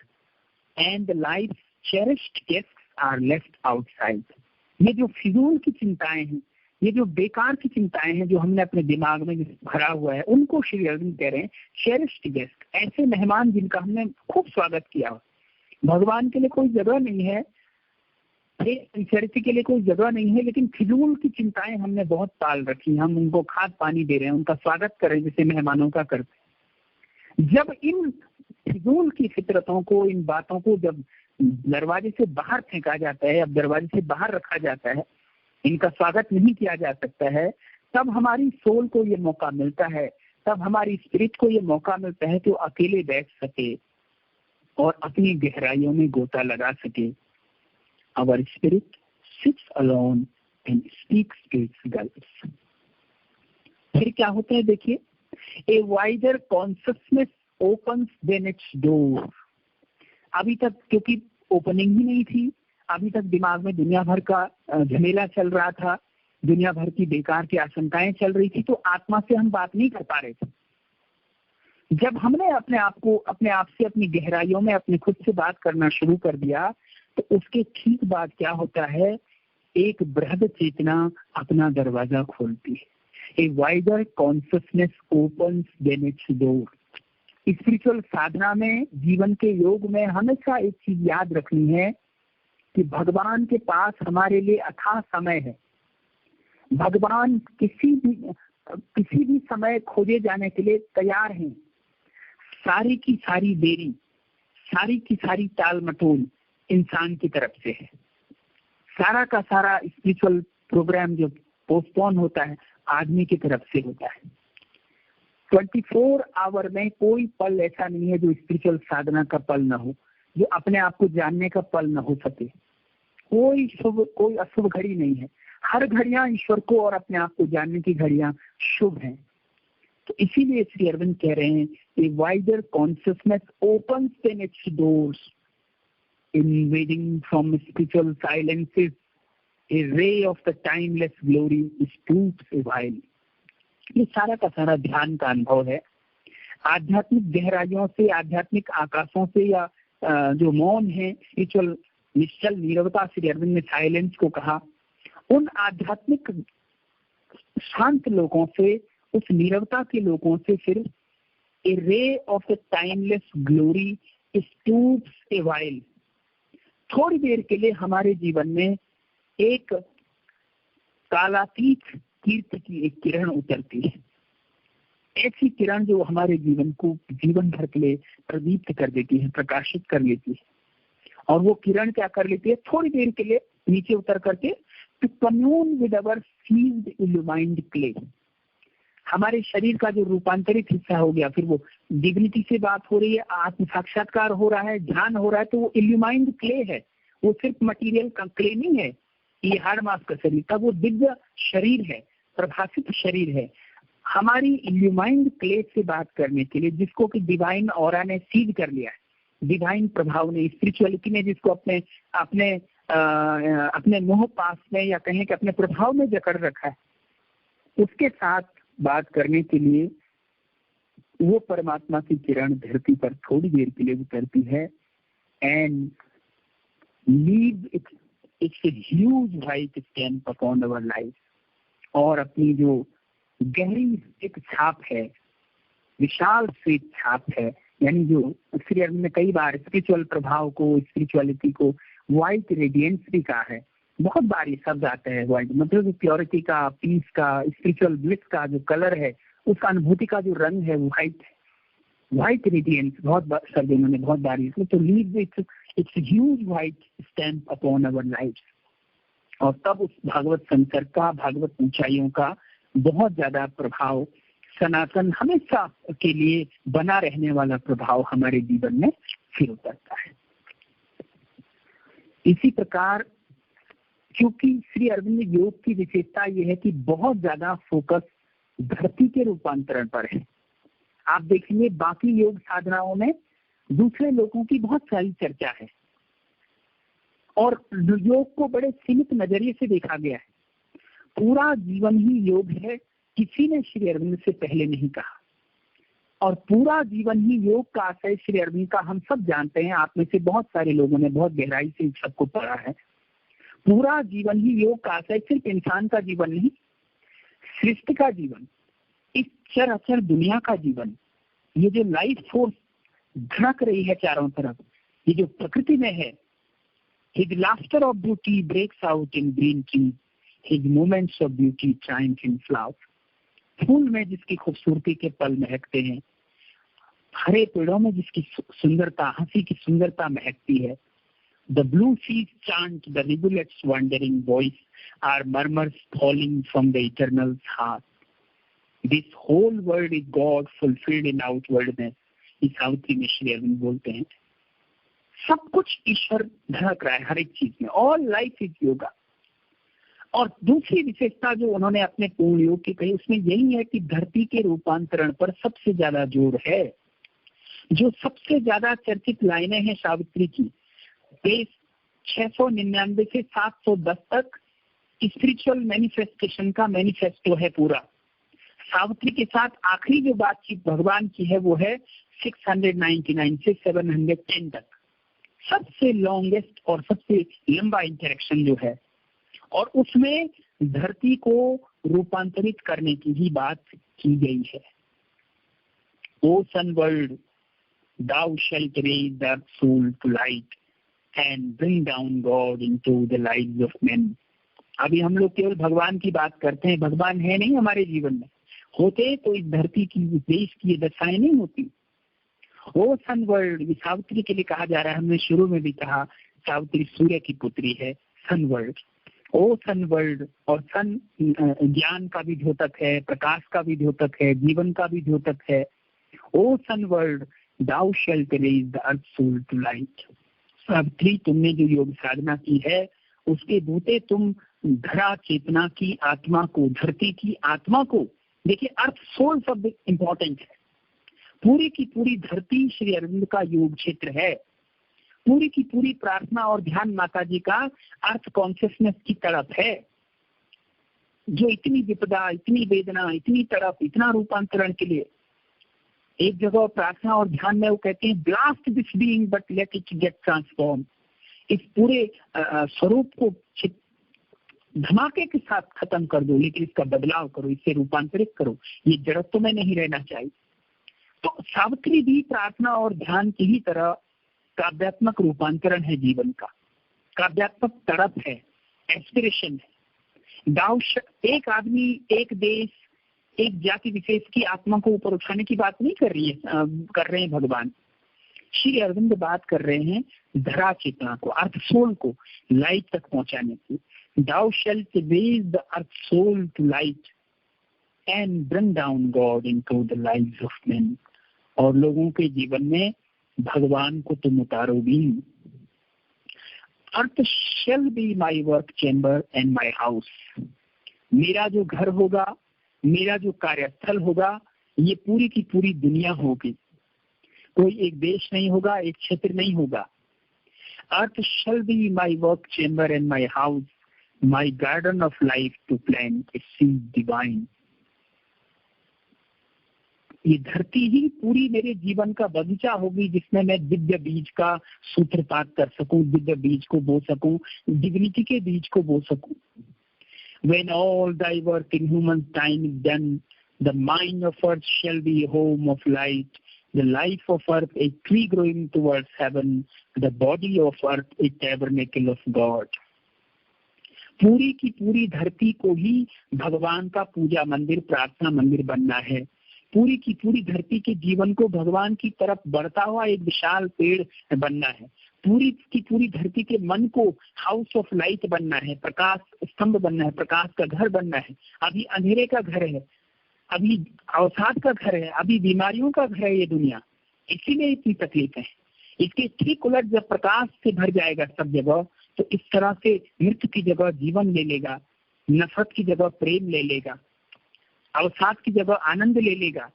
and the life cherished guests are left outside, ये जो फिजूल की चिंताएं हैं, ये जो बेकार की चिंताएं हैं जो हमने अपने दिमाग में भरा हुआ है, उनको श्री अरविंद कह रहे हैं चेरिश्ड गेस्ट, ऐसे मेहमान जिनका हमने खूब स्वागत किया। भगवान के लिए कोई जगह नहीं है, सिंसेरिटी के लिए कोई जगह नहीं है, लेकिन फिजूल की चिंताएं हमने बहुत पाल रखी। हम उनको खाद पानी दे रहे हैं, उनका स्वागत कर रहे हैं जैसे मेहमानों का करते हैं। जब इन फिजूल की फितरतों को, इन बातों को जब दरवाजे से बाहर फेंका जाता है, अब दरवाजे से बाहर रखा जाता है, इनका स्वागत नहीं किया जा सकता है, तब हमारी सोल को ये मौका मिलता है, तब हमारी स्पिरिट को ये मौका मिलता है कि वो अकेले बैठ सके और अपनी गहराइयों में गोता लगा सके। Our spirit sits alone and speaks to its gulfs. फिर क्या होता है देखिए, a wider consciousness opens then its door. अभी तक क्योंकि ओपनिंग ही नहीं थी, अभी तक दिमाग में दुनिया भर का झमेला चल रहा था, दुनिया भर की बेकार की आशंकाएं चल रही थी, तो आत्मा से हम बात नहीं कर पा रहे थे। जब हमने अपने आप से अपनी गहराइयों में अपने खुद से बात करना शुरू कर दिया, तो उसके ठीक बाद क्या होता है, एक बृहद चेतना अपना दरवाजा खोलती है। A wider consciousness opens then its door. Spiritual साधना में, जीवन के योग में हमेशा एक चीज याद रखनी है कि भगवान के पास हमारे लिए अथाह समय है। भगवान किसी भी समय खोजे जाने के लिए तैयार हैं। सारी की सारी देरी, सारी की सारी टाल मटोल इंसान की तरफ से है। सारा का सारा स्पिरिचुअल प्रोग्राम जो पोस्टपोन होता है, आदमी की तरफ से होता है। 24 आवर में कोई पल ऐसा नहीं है जो स्पिरिचुअल साधना का पल न हो, जो अपने आप को जानने का पल न हो सके। कोई शुभ, कोई अशुभ घड़ी नहीं है। हर घड़ियां ईश्वर को और अपने आप को जानने की घड़ियां शुभ हैं। तो इसीलिए श्री अरविंद कह रहे हैं, a wider consciousness opens then its doors, invading from spiritual silences, a ray of the timeless glory stoops a while. ये सारा का सारा ध्यान का अनुभव है। आध्यात्मिक गहराइयों से, आध्यात्मिक आकाशों से, या जो मौन है, स्पिरिचुअल निश्चल नीरवता, श्री अरविंद ने साइलेंस को कहा, उन आध्यात्मिक शांत लोगों से, उस नीरवता के लोगों से फिर a ray of the timeless glory stoops a while, थोड़ी देर के लिए हमारे जीवन में एक कालातीत कीर्ति की एक किरण उतरती है। ऐसी किरण जो हमारे जीवन को जीवन भर के लिए प्रदीप्त कर देती है, प्रकाशित कर लेती है। और वो किरण क्या कर लेती है, थोड़ी देर के लिए नीचे उतर करके to commune with our sealed illumined clay, हमारे शरीर का जो रूपांतरित हिस्सा हो गया, फिर वो डिग्निटी से बात हो रही है, आत्म साक्षात्कार हो रहा है, ध्यान हो रहा है, तो वो इल्यूमाइंड क्ले है, वो सिर्फ मटेरियल का क्ले नहीं है, ये हाड़ मांस का शरीर का वो दिव्य शरीर है, प्रभासित शरीर है। हमारी इल्यूमाइंड क्ले से बात करने के लिए, जिसको कि डिवाइन ऑरा ने सीज कर लिया है, डिवाइन प्रभाव ने, स्पिरिचुअलिटी ने जिसको अपने अपने अपने मोह पास में या कहें कि अपने प्रभाव में जकड़ रखा है, उसके साथ बात करने के लिए वो परमात्मा की किरण धरती पर थोड़ी देर के लिए उतरती है and leave it's huge white stamp upon our life, और अपनी जो गहरी एक छाप है, विशाल श्वेत छाप है, यानी जो श्री अरविंद ने कई बार स्पिरिचुअल प्रभाव को, स्पिरिचुअलिटी को व्हाइट रेडियंस भी कहा है। बहुत बार ये शब्द आता है व्हाइट, मतलब प्योरिटी का, पीस का, स्पिरिचुअल ब्लिस का जो कलर है, उसका अनुभूति का जो रंग है वो व्हाइट है, व्हाइट रेडियंस बहुत शब्द इन्होंने बहुत बार इसमें। तो leave it's huge white stamp upon our life, और तब उस भागवत संसर्ग का, भागवत ऊंचाइयों का बहुत ज्यादा प्रभाव, सनातन हमेशा के लिए बना रहने वाला प्रभाव हमारे जीवन में फिर उतरता है। इसी प्रकार क्योंकि श्री अरविंद योग की विशेषता यह है कि बहुत ज्यादा फोकस धरती के रूपांतरण पर है। आप देखेंगे बाकी योग साधनाओं में दूसरे लोगों की बहुत सारी चर्चा है और योग को बड़े सीमित नजरिए से देखा गया है। पूरा जीवन ही योग है, किसी ने श्री अरविंद से पहले नहीं कहा, और पूरा जीवन ही योग का आशय श्री अरविंद का हम सब जानते हैं। आप में से बहुत सारे लोगों ने बहुत गहराई से इस सबको पढ़ा है। पूरा जीवन ही योग का आशय सिर्फ इंसान का जीवन नहीं, सृष्टि का जीवन, इस चराचर दुनिया का जीवन, ये जो लाइफ फोर्स धड़क रही है चारों तरफ, ये जो प्रकृति में है। His laughter of beauty breaks out in green trees, his moments of beauty triumph in flowers. फूल में जिसकी खूबसूरती के पल महकते हैं, हरे पेड़ों में जिसकी सुंदरता, हंसी की सुंदरता महकती है। The blue seas chant, the rivulets' wandering voice are murmurs falling from the eternal's heart. This whole world is God fulfilled in outwardness. इस सावित्री में श्री अरविंद बोलते हैं सब कुछ ईश्वर धड़क रहा है हर एक चीज में, ऑल लाइफ इज योगा। और दूसरी विशेषता जो उन्होंने अपने पूर्ण योग की कही, उसमें यही है कि धरती के रूपांतरण पर सबसे ज्यादा जोर है। जो सबसे ज्यादा चर्चित लाइनें हैं सावित्री की, पेज 699 से 710 तक स्पिरिचुअल मैनिफेस्टेशन का मैनिफेस्टो है पूरा। सावित्री के साथ आखिरी जो बातचीत भगवान की है वो है 699 से 710 तक, सबसे लॉन्गेस्ट और सबसे लंबा इंटरेक्शन जो है, और उसमें धरती को रूपांतरित करने की ही बात की गई है। O sun world, thou shalt raise the soul to light and bring down God into the lives of men. अभी हम लोग केवल भगवान की बात करते हैं, भगवान है नहीं हमारे जीवन में, होते तो इस धरती की, इस देश की ये दशाएं नहीं होती। ओ सन वर्ल्ड, सावित्री के लिए कहा जा रहा है, हमने शुरू में भी कहा सावित्री सूर्य की पुत्री है। सन वर्ल्ड, ओ सन वर्ल्ड, और सन ज्ञान का भी द्योतक है, प्रकाश का भी द्योतक है, जीवन का भी द्योतक है। O sun world, thou shalt raise the earth soul to light. Savitri, तुमने जो योग साधना की है उसके बूते तुम धरा चेतना की आत्मा को, धरती की आत्मा को, देखिए अर्थ सोल शब्द इंपॉर्टेंट है। पूरी की पूरी धरती श्री अरविंद का योग क्षेत्र है। पूरी की पूरी प्रार्थना और ध्यान माता जी का अर्थ कॉन्शियसनेस की तरफ है। जो इतनी विपदा, इतनी वेदना, इतनी तड़प, इतना रूपांतरण के लिए एक जगह प्रार्थना और ध्यान में वो कहते हैं blast this being but let it get transform. इस पूरे स्वरूप को धमाके के साथ खत्म कर दो, लेकिन इसका बदलाव करो, इसे रूपांतरित करो, ये जड़त्व में नहीं रहना चाहिए। तो सावित्री भी प्रार्थना और ध्यान की ही तरह काव्यात्मक रूपांतरण है जीवन का, काव्यात्मक तड़प है, एस्पिरेशन है। एक आदमी, एक देश, एक जाति विशेष की आत्मा को ऊपर उठाने की बात नहीं कर रहे हैं भगवान। श्री अरविंद बात कर रहे हैं धरा चेतना को, अर्थ सोल को लाइट तक पहुंचाने की। Thou shalt raise the earth soul to light and bring down God into the lives of men. और लोगों के जीवन में भगवान को तुम उतारोगी। Earth shall be my work chamber and my house. मेरा जो घर होगा, मेरा जो कार्यस्थल होगा, ये पूरी की पूरी दुनिया होगी। कोई एक देश नहीं होगा, एक क्षेत्र नहीं होगा। Earth shall be my work chamber and my house, my garden of life to plant its seed divine. ये धरती ही पूरी मेरे जीवन का बगीचा होगी, जिसमें मैं दिव्य बीज का सूत्रपात कर सकूं, दिव्य बीज को बो सकूं, डिविनिटी के बीज को बो सकूं। When all thy work in human time is done, the mind of earth shall be a home of light, the life of earth a tree growing towards heaven, the body of earth a tabernacle of God. पूरी की पूरी धरती को ही भगवान का पूजा मंदिर, प्रार्थना मंदिर बनना है। पूरी की पूरी धरती के जीवन को भगवान की तरफ बढ़ता हुआ एक विशाल पेड़ बनना है। पूरी की पूरी धरती के मन को हाउस ऑफ लाइट बनना है, प्रकाश स्तंभ बनना है, प्रकाश का घर बनना है। अभी अंधेरे का घर है, अभी अवसाद का घर है, अभी बीमारियों का घर है ये दुनिया, इसीलिए इतनी तकलीफ है। इसके ठीक उलट जब प्रकाश से भर जाएगा सब जगह, तो इस तरह से मृत्यु की जगह जीवन ले लेगा, नफरत की जगह प्रेम ले लेगा, अवसाद की जगह आनंद ले लेगा।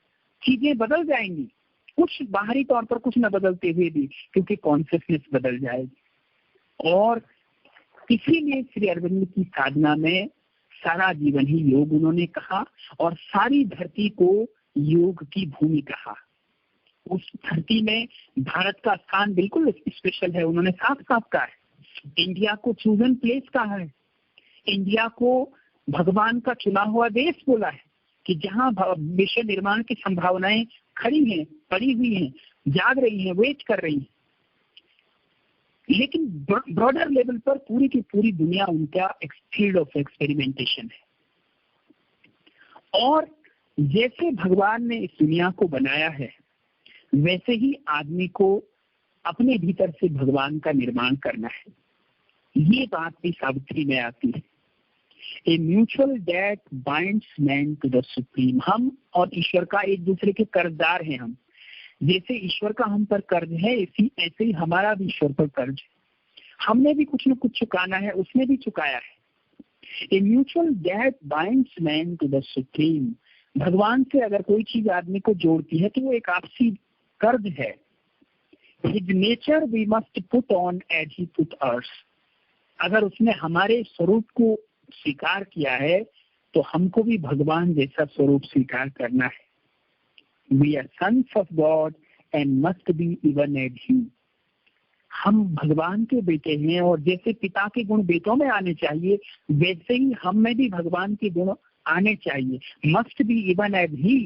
चीजें बदल जाएंगी, कुछ बाहरी तौर पर कुछ न बदलते हुए भी, क्योंकि कॉन्शियसनेस बदल जाएगी। और इसीलिए श्री अरविंद की साधना में सारा जीवन ही योग उन्होंने कहा और सारी धरती को योग की भूमि कहा। उस धरती में भारत का स्थान बिल्कुल स्पेशल है। उन्होंने साफ साफ कहा है, इंडिया को चूजन प्लेस कहा है, इंडिया को भगवान का चुना हुआ देश बोला है, कि जहाँ विश्व निर्माण की संभावनाएं खड़ी हैं, पड़ी हुई हैं, जाग रही हैं, वेट कर रही हैं। लेकिन ब्रॉडर लेवल पर पूरी की पूरी दुनिया उनका फील्ड ऑफ एक्सपेरिमेंटेशन है। और जैसे भगवान ने इस दुनिया को बनाया है, वैसे ही आदमी को अपने भीतर से भगवान का निर्माण करना है। ये बात भी सावित्री में आती है। A mutual debt binds man to the supreme. हम और ईश्वर का एक दूसरे के कर्जदार हैं। हम जैसे ईश्वर का हम पर कर्ज है, ऐसे ही हमारा भी ईश्वर पर कर्ज है। हमने भी कुछ न कुछ चुकाना है, उसने भी चुकाया है। A mutual debt binds man to the supreme. भगवान से अगर कोई चीज आदमी को जोड़ती है तो वो एक आपसी कर्ज है। His nature we must put on as he put us. अगर उसने हमारे स्वरूप को स्वीकार किया है तो हमको भी भगवान जैसा स्वरूप स्वीकार करना है। We are sons of God and must be even as He. हम भगवान के बेटे हैं और जैसे पिता के गुण बेटों में आने चाहिए, वैसे ही हम में भी भगवान के गुण आने चाहिए। Must be even as He.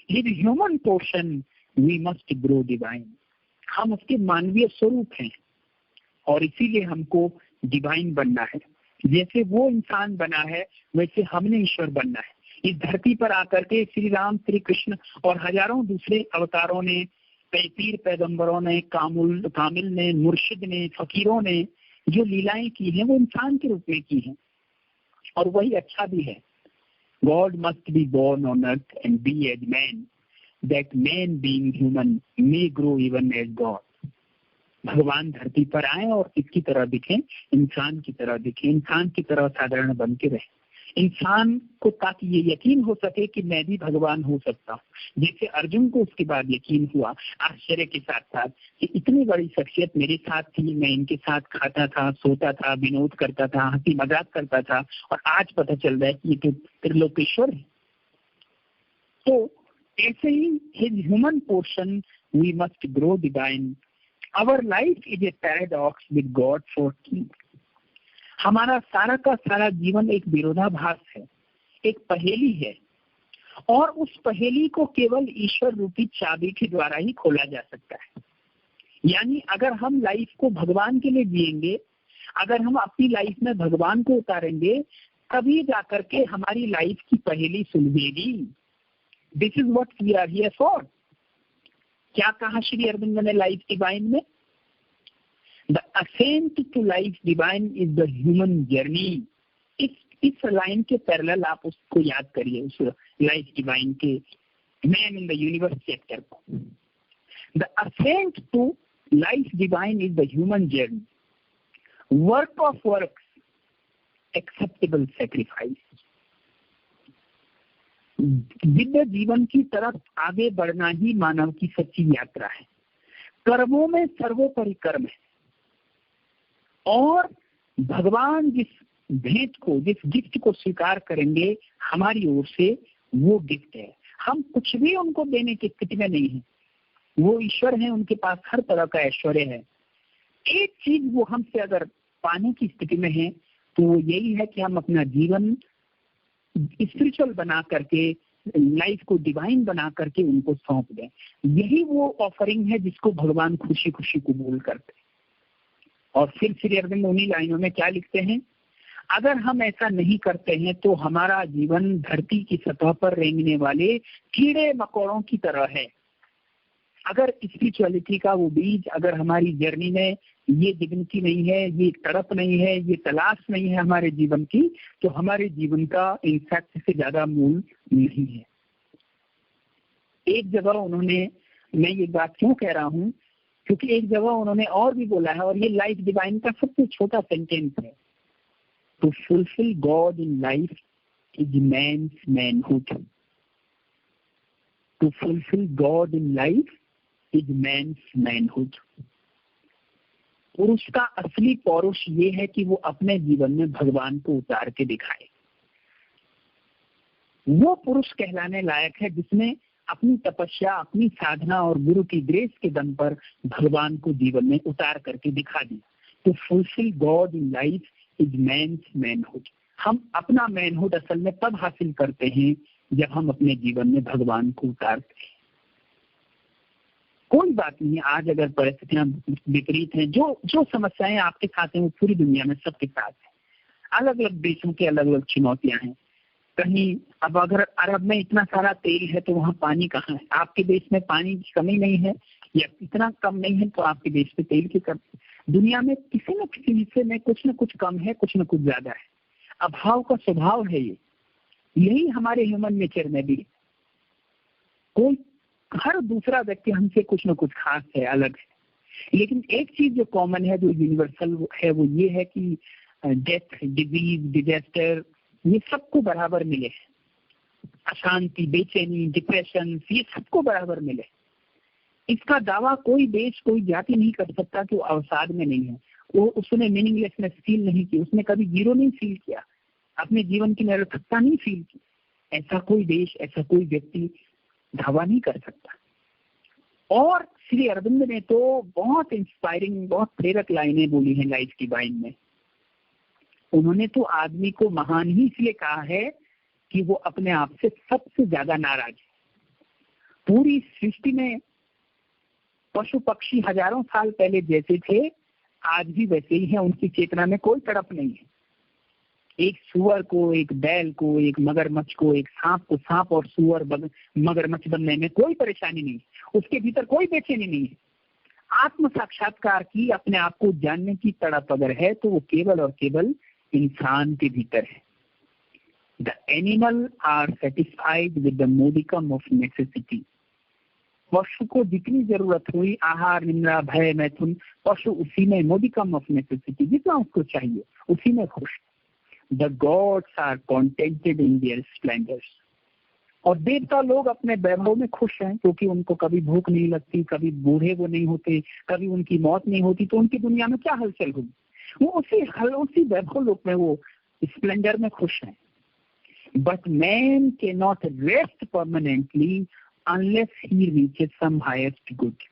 His human portion we must grow divine. हम उसके मानवीय स्वरूप हैं और इसीलिए हमको डिवाइन बनना है। जैसे वो इंसान बना है, वैसे हमने ईश्वर बनना है। इस धरती पर आकर के श्री राम, श्री कृष्ण और हजारों दूसरे अवतारों ने, पीर पैगंबरों ने, कामिल ने, मुर्शिद ने, फकीरों ने जो लीलाएं की हैं, वो इंसान के रूप में की हैं और वही अच्छा भी है। God must be born on earth and be as man, that man being human may grow even as God. भगवान धरती पर आए और किसकी तरह दिखें? इंसान की तरह दिखें, इंसान की तरह साधारण बन के रहे इंसान को, ताकि ये यकीन हो सके कि मैं भी भगवान हो सकता हूँ। जैसे अर्जुन को उसके बाद यकीन हुआ आश्चर्य के साथ साथ कि इतनी बड़ी शख्सियत मेरे साथ थी, मैं इनके साथ खाता था, सोता था, विनोद करता था, हंसी मजाक करता था और आज पता चल रहा है कि ये तो त्रिलोकेश्वर है। तो ऐसे ही his human portion we must grow divine. Our life is a paradox with God for king. हमारा सारा का सारा जीवन एक विरोधाभास है, एक पहेली है और उस पहेली को केवल ईश्वर रूपी चाबी के द्वारा ही खोला जा सकता है। यानी अगर हम लाइफ को भगवान के लिए जिएंगे, अगर हम अपनी लाइफ में भगवान को उतारेंगे, तभी जाकर के हमारी लाइफ की पहेली सुलझेगी। This is what we are here for. क्या कहा श्री अरविंद ने लाइफ डिवाइन में? The ascent to life divine is the human journey. इस इस लाइन के पैरेलल आप उसको याद करिए, उस लाइफ डिवाइन के man in the universe chapter को। The ascent to life divine is the human journey, work of works, acceptable sacrifice. दिव्य जीवन की तरफ आगे बढ़ना ही मानव की सच्ची यात्रा है। कर्मों में सर्वोपरि कर्म है, और भगवान जिस भेंट को, जिस गिफ्ट को स्वीकार करेंगे हमारी ओर से, वो गिफ्ट है। हम कुछ भी उनको देने की स्थिति में नहीं है, वो ईश्वर है, उनके पास हर तरह का ऐश्वर्य है। एक चीज वो हमसे अगर पाने की स्थिति में है तो वो यही है कि हम अपना जीवन स्पिरिचुअल बना करके, लाइफ को डिवाइन बना करके उनको सौंप दें। यही वो ऑफरिंग है जिसको भगवान खुशी खुशी कबूल करते हैं। और फिर श्री अरविंद उन्हीं लाइनों में क्या लिखते हैं, अगर हम ऐसा नहीं करते हैं तो हमारा जीवन धरती की सतह पर रेंगने वाले कीड़े मकोड़ों की तरह है। अगर स्पिरिचुअलिटी का वो बीज, अगर हमारी जर्नी में ये डिग्निटी नहीं है, ये तड़प नहीं है, ये तलाश नहीं है हमारे जीवन की, तो हमारे जीवन का इनफैक्ट से ज्यादा मूल नहीं है। एक जगह उन्होंने, मैं ये बात क्यों कह रहा हूँ, क्योंकि एक जगह उन्होंने और भी बोला है, और ये लाइफ डिवाइन का सबसे छोटा सेंटेंस है, to fulfil God in life is man's manhood. To fulfil God in life is man's manhood. पुरुष का असली पौरुष ये है कि वो अपने जीवन में भगवान को उतार के दिखाए। वो पुरुष कहलाने लायक है जिसने अपनी तपस्या, अपनी साधना और गुरु की ग्रेस के दम पर भगवान को जीवन में उतार करके दिखा दी। तो fulfil God in life is man's manhood. हम अपना मैनहुड असल में तब हासिल करते हैं जब हम अपने जीवन में भगवान को उतारते हैं। कोई बात नहीं, आज अगर परिस्थितियां विपरीत हैं, जो समस्याएं आपके साथ हैं वो पूरी दुनिया में सबके साथ है। अलग अलग देशों के अलग अलग चुनौतियां हैं। कहीं अब अगर अरब में इतना सारा तेल है तो वहाँ पानी कहाँ है? आपके देश में पानी की कमी नहीं है या इतना कम नहीं है तो आपके देश में तेल की कमी। दुनिया में किसी न किसी हिस्से में कुछ न कुछ कम है, कुछ न कुछ ज्यादा है। अभाव का स्वभाव है ये। यही हमारे ह्यूमन नेचर में भी है। कोई, हर दूसरा व्यक्ति हमसे कुछ न कुछ खास है, अलग है। लेकिन एक चीज जो कॉमन है, जो यूनिवर्सल है, वो ये है कि डेथ, डिजीज, डिजास्टर, ये सबको बराबर मिले। अशांति, बेचैनी, डिप्रेशन, ये सबको बराबर मिले। इसका दावा कोई देश, कोई जाति नहीं कर सकता कि वो अवसाद में नहीं है। वो उसने मीनिंगलेसनेस फील नहीं की, उसने कभी जीरो नहीं फील किया, अपने जीवन की निरर्थकता नहीं फील की। ऐसा कोई देश, ऐसा कोई व्यक्ति दावा नहीं कर सकता। और श्री अरविंद ने तो बहुत इंस्पायरिंग, बहुत प्रेरक लाइनें बोली हैं लाइफ डिवाइन में। उन्होंने तो आदमी को महान ही इसलिए कहा है कि वो अपने आप से सबसे ज्यादा नाराज है। पूरी सृष्टि में पशु पक्षी हजारों साल पहले जैसे थे आज भी वैसे ही हैं, उनकी चेतना में कोई तड़प नहीं है। एक सुअर को, एक बैल को, एक मगरमच्छ को, एक सांप को सांप और सुअर मगरमच्छ बनने में कोई परेशानी नहीं है, उसके भीतर कोई बेचैनी नहीं है। आत्म साक्षात्कार की, अपने आप को जानने की तड़प अगर है तो वो केवल और केवल इंसान के भीतर है। The animal are satisfied with the modicum of necessity. पशु को जितनी जरूरत हुई, आहार, निद्रा, भय, मैथुन, पशु उसी में, मोडिकम ऑफ नेसेसिटी, जितना उसको चाहिए उसी में खुश। The gods are contented in their splendours. और देवता लोग अपने वैभव में खुश हैं, क्योंकि उनको कभी भूख नहीं लगती, कभी बूढ़े वो नहीं होते, कभी उनकी मौत नहीं होती, तो उनकी दुनिया में क्या हलचल होगी? वो उसी वैभव लोक में, वो स्प्लेंडर में खुश हैं। But man can not rest permanently unless he reaches some highest good.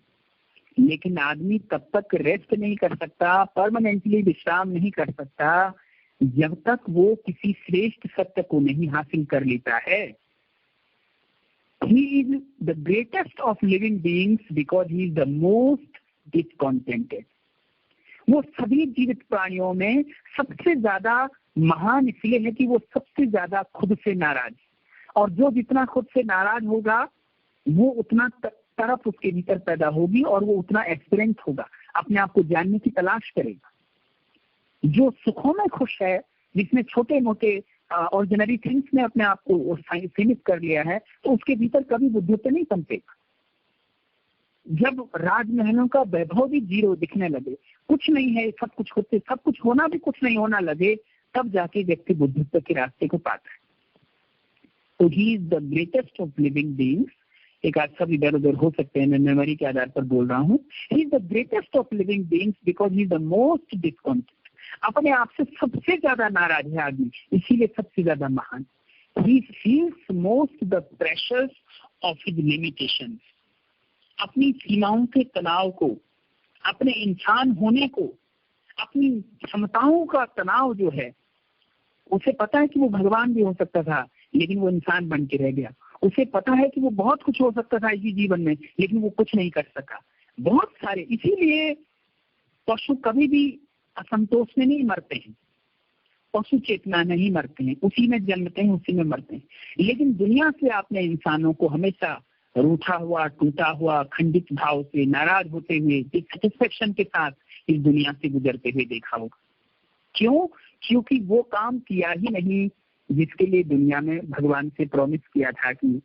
लेकिन आदमी तब तक रेस्ट नहीं कर सकता, परमानेंटली विश्राम नहीं कर सकता, जब तक वो किसी श्रेष्ठ सत्य को नहीं हासिल कर लेता है। He is the greatest of living beings because he is the most discontented. वो सभी जीवित प्राणियों में सबसे ज्यादा महान इसलिए है कि वो सबसे ज्यादा खुद से नाराज, और जो जितना खुद से नाराज होगा वो उतना तरफ उसके भीतर पैदा होगी और वो उतना एक्सपीरियंस होगा, अपने आप को जानने की तलाश करेगा। जो सुखों में खुश है, जिसमें छोटे मोटे ऑर्डिनरी थिंग्स में अपने आप को सीमित कर लिया है, तो उसके भीतर कभी बुद्धित्व नहीं पनपेगा। जब राजमहलों का वैभव भी जीरो दिखने लगे, कुछ नहीं है, सब कुछ होते, सब कुछ होना भी कुछ नहीं होना लगे, तब जाके व्यक्ति बुद्धित्व के रास्ते को पाता है। तो ही is the greatest of living beings. एक आज सब इधर उधर हो सकते हैं, मैं मेमोरी के आधार पर बोल रहा हूँ। He is the greatest of living beings because he is the most discontent. अपने आप से सबसे ज्यादा नाराज है आदमी, इसीलिए सबसे ज्यादा महान। He feels most the pressures of his limitations. अपनी सीमाओं के तनाव को, अपने इंसान होने को, अपनी क्षमताओं का तनाव जो है, उसे पता है कि वो भगवान भी हो सकता था लेकिन वो इंसान बन के रह गया। उसे पता है कि वो बहुत कुछ हो सकता था इसी जीवन में, लेकिन वो कुछ नहीं कर सका। बहुत सारे, इसीलिए पशु कभी भी असंतोष में नहीं मरते हैं, पशु चेतना नहीं मरते हैं, उसी में जन्मते हैं, उसी में मरते हैं। लेकिन दुनिया से आपने इंसानों को हमेशा रूठा हुआ, टूटा हुआ, खंडित भाव से, नाराज होते हुए, डिससेटिस्फेक्शन के साथ इस दुनिया से गुजरते हुए देखा होगा। क्यों? क्योंकि वो काम किया ही नहीं जिसके लिए दुनिया में भगवान से प्रॉमिस किया था कि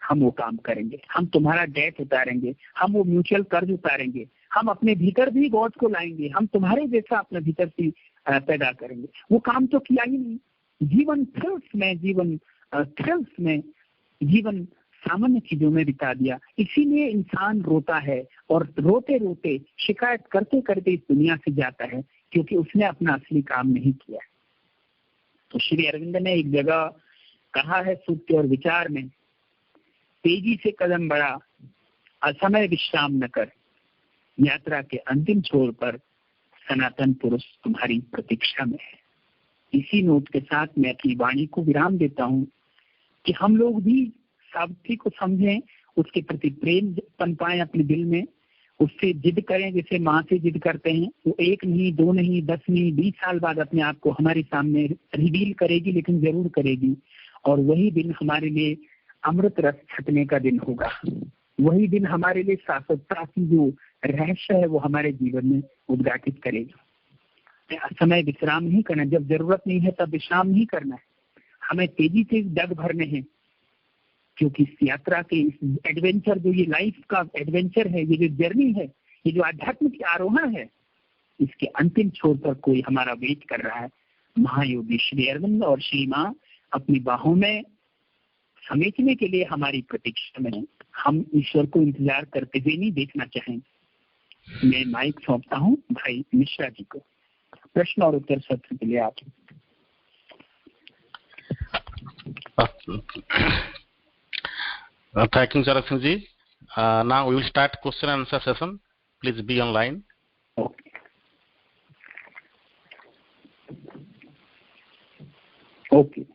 हम वो काम करेंगे, हम तुम्हारा डेट उतारेंगे, हम वो म्यूचुअल कर्ज उतारेंगे, हम अपने भीतर भी गॉड को लाएंगे, हम तुम्हारे जैसा अपने भीतर से पैदा करेंगे। वो काम तो किया ही नहीं। जीवन थ्रिल्स में, जीवन थ्रिल्स में, जीवन सामान्य चीजों में बिता दिया। इसीलिए इंसान रोता है और रोते रोते, शिकायत करते करते इस दुनिया से जाता है, क्योंकि उसने अपना असली काम नहीं किया। तो श्री अरविंद ने एक जगह कहा है सूक्ति और विचार में, तेजी से कदम बढ़ा, असमय विश्राम न कर, यात्रा के अंतिम छोर पर सनातन पुरुष तुम्हारी प्रतीक्षा में है। इसी नोट के साथ मैं अपनी वाणी को विराम देता हूँ कि हम लोग भी सावित्री को समझें, उसके प्रति प्रेम पनपाएं अपने दिल में, उससे जिद करें जैसे माँ से जिद करते हैं। वो 1 नहीं, 2 नहीं, 10 नहीं, 20 साल बाद अपने आप को हमारे सामने रिवील करेगी, लेकिन जरूर करेगी। और वही दिन हमारे लिए अमृत रस छकने का दिन होगा। वही दिन हमारे लिए शाश्वतता की जो रहस्य है वो हमारे जीवन में उद्घाटित करेगा। समय विश्राम नहीं करना, जब जरूरत नहीं है तब विश्राम नहीं करना है। हमें तेजी से डग भरने हैं, क्योंकि इस यात्रा के, इस एडवेंचर, जो ये लाइफ का एडवेंचर है, ये जो जर्नी है, ये जो आध्यात्मिक आरोहण है, इसके अंतिम छोर पर कोई हमारा वेट कर रहा है। महायोगी श्री अरविंद और श्री माँ अपनी बाहों में समेटने के लिए हमारी प्रतीक्षा में। हम ईश्वर को इंतजार करते हुए नहीं देखना चाहेंगे। मैं माइक सौंपता हूँ भाई मिश्रा जी को प्रश्न और उत्तर सत्र के लिए। आप thank you, Sarasin ji. Now we will start question and answer session. Please be online. Okay.